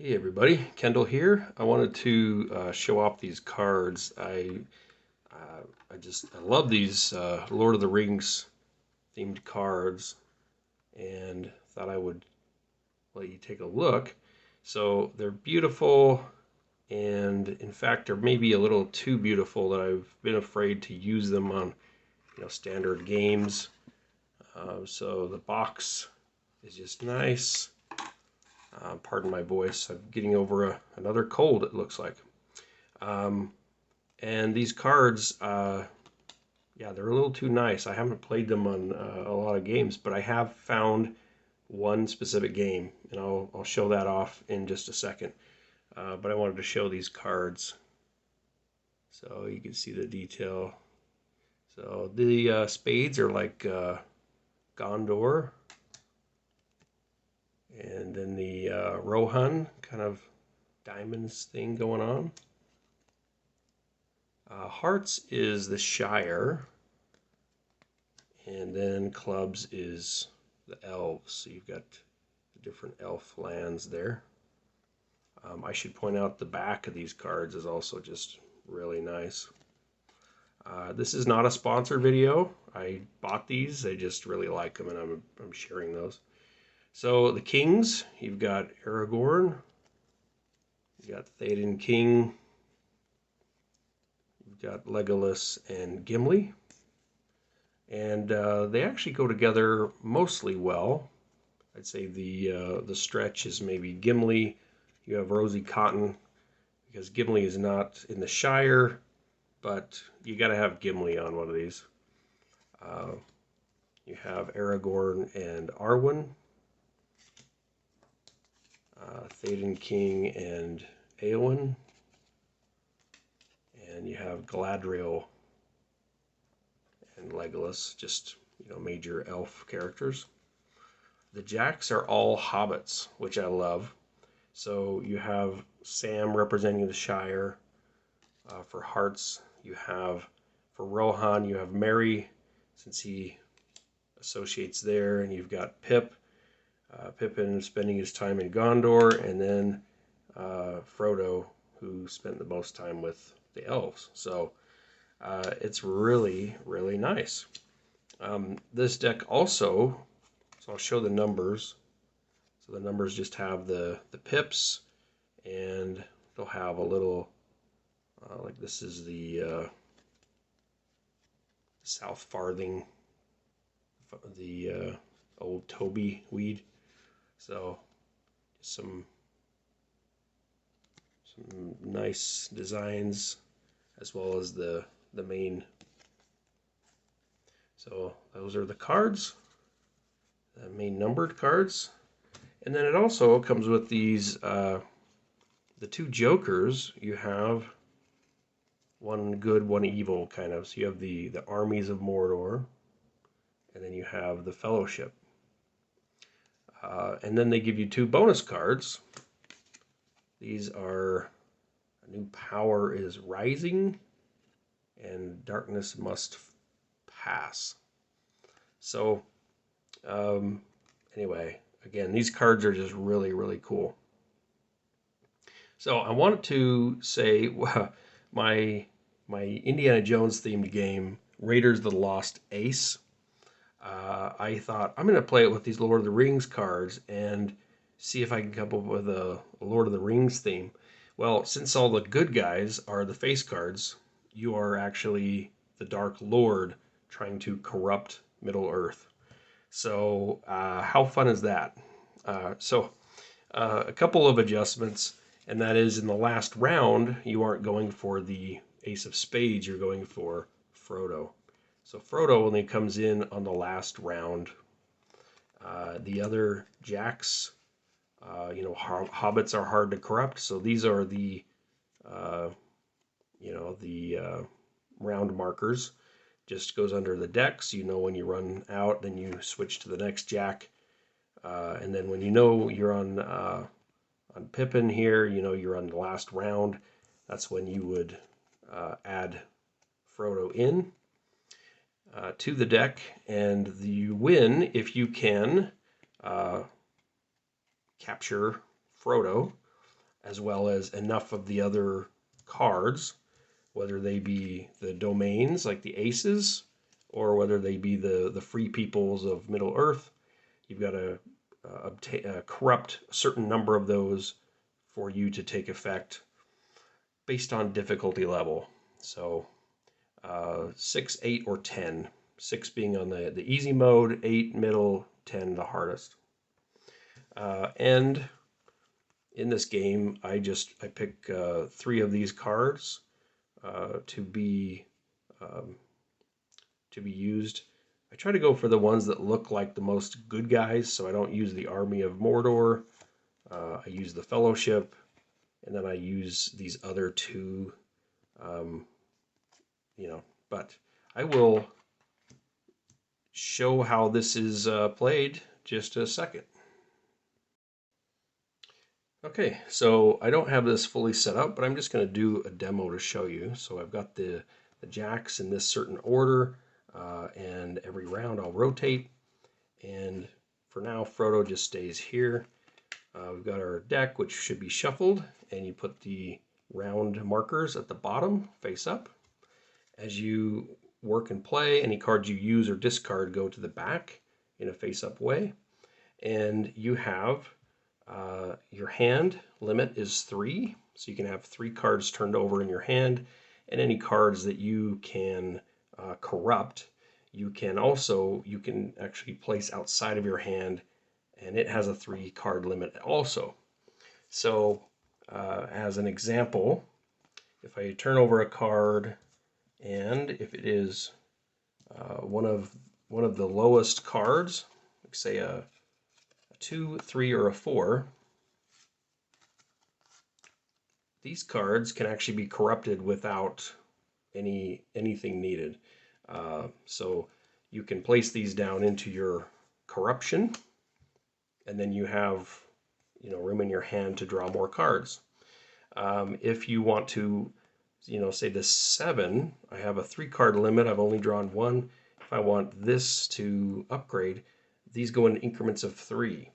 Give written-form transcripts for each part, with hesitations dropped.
Hey everybody, Kendall here. I wanted to show off these cards. I love these Lord of the Rings themed cards, and thought I would let you take a look. So they're beautiful, and in fact, they're maybe a little too beautiful that I've been afraid to use them on standard games. So the box is just nice. Pardon my voice. I'm getting over another cold, it looks like. Um, and these cards, yeah, they're a little too nice. I haven't played them on a lot of games, but I have found one specific game, and I'll show that off in just a second. But I wanted to show these cards so you can see the detail. So the spades are like Gondor, and then the Rohan kind of diamonds thing going on. Hearts is the Shire, and then clubs is the elves. So you've got the different elf lands there. I should point out the back of these cards is also just really nice. This is not a sponsored video. I bought these. I just really like them, and I'm sharing those. So the kings, you've got Aragorn, you've got Theoden King, you've got Legolas and Gimli. And they actually go together mostly well. I'd say the stretch is maybe Gimli. You have Rosie Cotton because Gimli is not in the Shire, but you got to have Gimli on one of these. You have Aragorn and Arwen, Theoden King and Eowyn, and you have Galadriel and Legolas, just major elf characters. The jacks are all hobbits, which I love. So you have Sam representing the Shire. For hearts, you have, for Rohan, you have Merry, since he associates there, and you've got Pip, Pippin spending his time in Gondor, and then Frodo, who spent the most time with the elves. So it's really, really nice. This deck also, so I'll show the numbers. So the numbers just have the pips, and they'll have a little, like this is the South Farthing, the old Toby weed. So some nice designs, as well as the main. So those are the cards, the main numbered cards. And then it also comes with these, the two jokers. You have one good, one evil, kind of. So you have the armies of Mordor, and then you have the Fellowship. And then they give you two bonus cards. These are, a new power is rising, and darkness must pass. So, anyway, again, these cards are just really, really cool. So I wanted to say my Indiana Jones themed game, Raiders of the Lost Ace. I thought I'm going to play it with these Lord of the Rings cards and see if I can come up with a Lord of the Rings theme. Well, since all the good guys are the face cards, you are actually the Dark Lord trying to corrupt Middle Earth. So how fun is that? A couple of adjustments, and that is in the last round, you aren't going for the Ace of Spades, you're going for Frodo. So Frodo only comes in on the last round. The other jacks, hobbits are hard to corrupt, so these are the, round markers. Just goes under the decks. You know when you run out, then you switch to the next jack. And then when you know you're on Pippin here, you're on the last round. That's when you would add Frodo in to the deck, and you win if you can capture Frodo. as well as enough of the other cards, whether they be the domains like the aces, or whether they be the free peoples of Middle Earth. You've got to corrupt a certain number of those for you to take effect based on difficulty level. So 6, 8, or 10. 6 being on the easy mode, 8 middle, 10 the hardest. And in this game, I pick 3 of these cards to be used. I try to go for the ones that look like the most good guys, so I don't use the Army of Mordor. I use the Fellowship, and then I use these other 2. But I will show how this is played just a second. Okay, so I don't have this fully set up, but I'm just going to do a demo to show you. So I've got the jacks in this certain order, and every round I'll rotate. And for now, Frodo just stays here. We've got our deck, which should be shuffled, and you put the round markers at the bottom, face up. As you work and play, any cards you use or discard go to the back in a face-up way. And you have your hand limit is 3, so you can have 3 cards turned over in your hand, and any cards that you can corrupt, you can actually place outside of your hand, and it has a 3 card limit also. So as an example, if I turn over a card, and if it is one of the lowest cards, like say a 2, 3, or a 4, these cards can actually be corrupted without anything needed. So you can place these down into your corruption, and then you have room in your hand to draw more cards. If you want to, say this 7, I have a 3 card limit, I've only drawn 1. If I want this to upgrade, these go in increments of 3.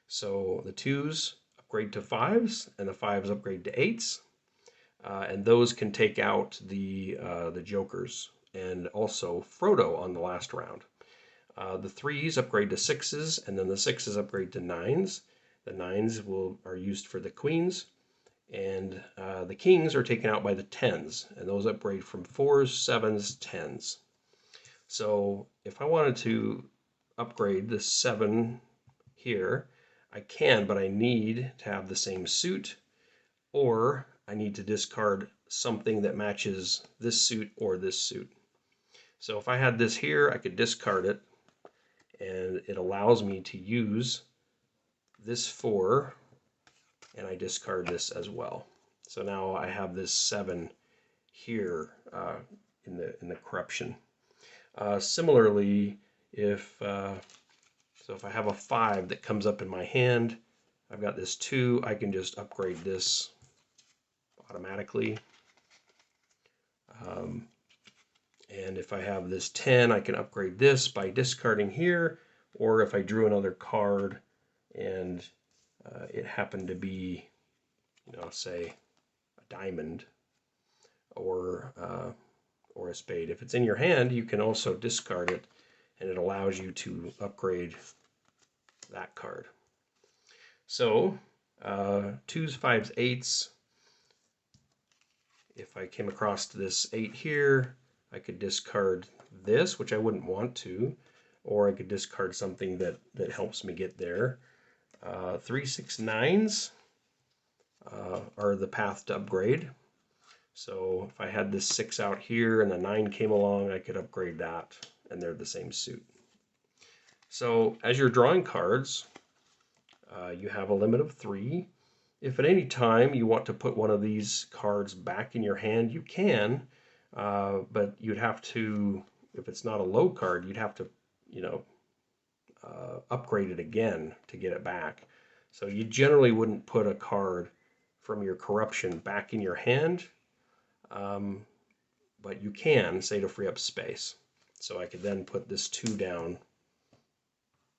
So the 2s upgrade to 5s, and the 5s upgrade to 8s. And those can take out the jokers, and also Frodo on the last round. The 3s upgrade to 6s, and then the 6s upgrade to 9s. The 9s are used for the queens, and the kings are taken out by the 10s, and those upgrade from 4s, 7s, 10s. So if I wanted to upgrade the 7 here, I can, but I need to have the same suit, or I need to discard something that matches this suit or this suit. So if I had this here, I could discard it, and it allows me to use this 4, and I discard this as well. So now I have this 7 here in the corruption. Similarly, if I have a 5 that comes up in my hand, I've got this 2, I can just upgrade this automatically. And if I have this 10, I can upgrade this by discarding here, or if I drew another card and it happened to be, say a diamond or a spade. If it's in your hand, you can also discard it, and it allows you to upgrade that card. So 2s, 5s, 8s. If I came across this 8 here, I could discard this, which I wouldn't want to, or I could discard something that helps me get there. 3, 6, 9s are the path to upgrade. So if I had this 6 out here and the 9 came along, I could upgrade that, and they're the same suit. So as you're drawing cards, you have a limit of 3. If at any time you want to put one of these cards back in your hand, you can, but you'd have to, if it's not a low card, you'd have to, upgrade it again to get it back. So you generally wouldn't put a card from your corruption back in your hand, but you can, say, to free up space. So I could then put this 2 down,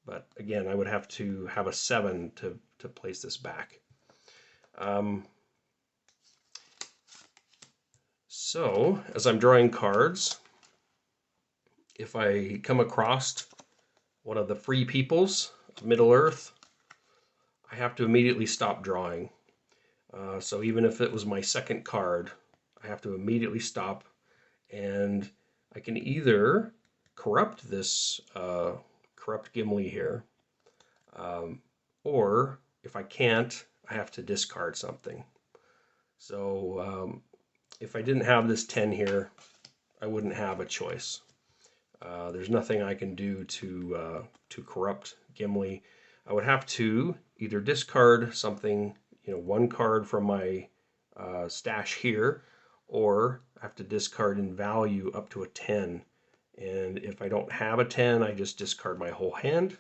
but again, I would have to have a 7 to place this back. Um, so, as I'm drawing cards, if I come across one of the free peoples of Middle-earth, I have to immediately stop drawing. So even if it was my second card, I have to immediately stop, and I can either corrupt this corrupt Gimli here, um, or if I can't, I have to discard something. So if I didn't have this 10 here, I wouldn't have a choice. There's nothing I can do to corrupt Gimli. I would have to either discard something, one card from my stash here, or I have to discard in value up to a 10. And if I don't have a 10, I just discard my whole hand.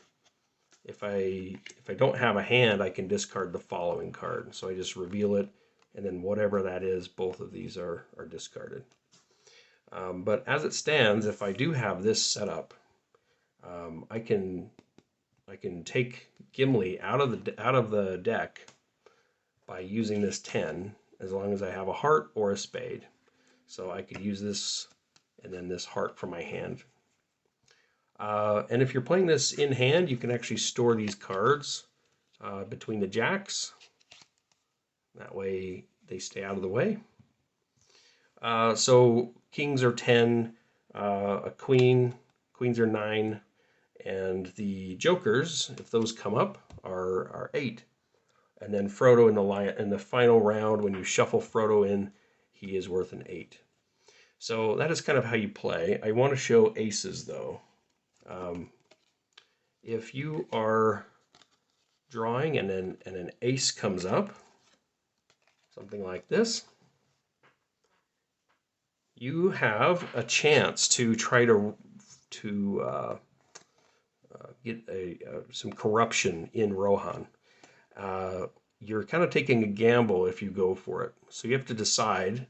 If I don't have a hand, I can discard the following card. So I just reveal it, and then whatever that is, both of these are discarded. But as it stands, if I do have this set up, I can take Gimli out of the deck by using this 10, as long as I have a heart or a spade. So I could use this and then this heart from my hand. And if you're playing this in hand, you can actually store these cards between the jacks. That way they stay out of the way. So kings are 10, a queens are 9, and the jokers, if those come up, are 8. And then Frodo in the final round, when you shuffle Frodo in, he is worth an 8. So that is kind of how you play. I want to show aces though. If you are drawing and an ace comes up, something like this, you have a chance to try to get some corruption in Rohan. You're kind of taking a gamble if you go for it. So you have to decide,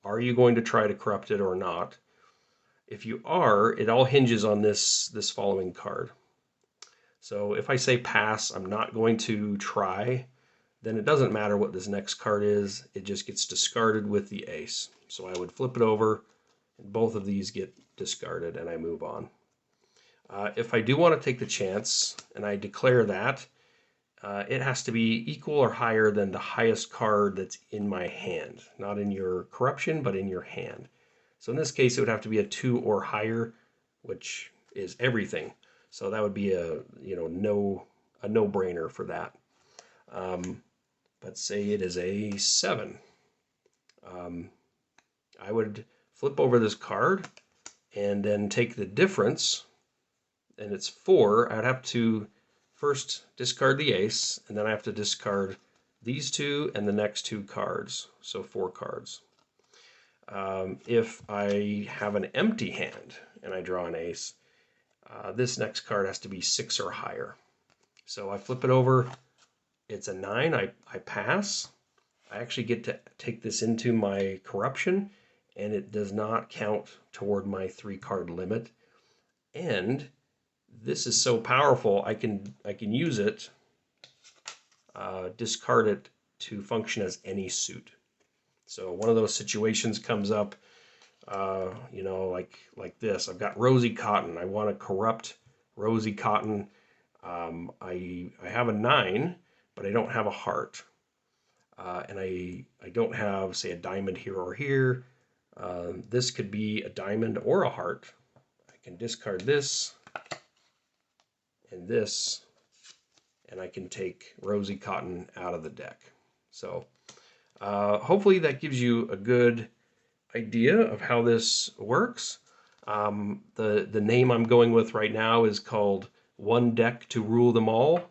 are you going to try to corrupt it or not? If you are, it all hinges on this following card. So if I say pass, I'm not going to try, then it doesn't matter what this next card is. It just gets discarded with the ace. So I would flip it over, and both of these get discarded, and I move on. If I do want to take the chance, and I declare that, it has to be equal or higher than the highest card that's in my hand. Not in your corruption, but in your hand. So in this case, it would have to be a 2 or higher, which is everything. So that would be a no-brainer for that. But say it is a 7. I would flip over this card and then take the difference, and it's 4. I'd have to first discard the ace, and then I have to discard these 2 and the next 2 cards, so 4 cards. If I have an empty hand and I draw an ace, this next card has to be 6 or higher. So I flip it over, it's a 9, I pass. I actually get to take this into my corruption, and it does not count toward my 3-card limit. And this is so powerful, I can use it, discard it to function as any suit. So one of those situations comes up, like this. I've got Rosy Cotton. I want to corrupt Rosy Cotton. I have a 9, but I don't have a heart. And I don't have, say, a diamond here or here. This could be a diamond or a heart. I can discard this and this, and I can take Rosy Cotton out of the deck. So hopefully that gives you a good idea of how this works. The name I'm going with right now is called One Deck to Rule Them All.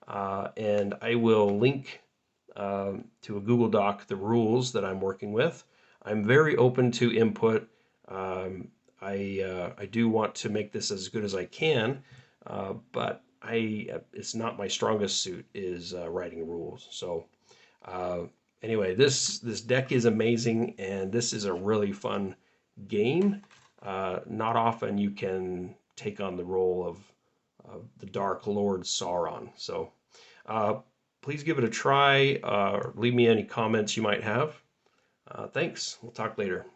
And I will link to a Google Doc the rules that I'm working with. I'm very open to input. I do want to make this as good as I can, but it's not my strongest suit is writing rules. So anyway, this deck is amazing, and this is a really fun game. Not often you can take on the role of the Dark Lord Sauron. So please give it a try. Leave me any comments you might have. Thanks. We'll talk later.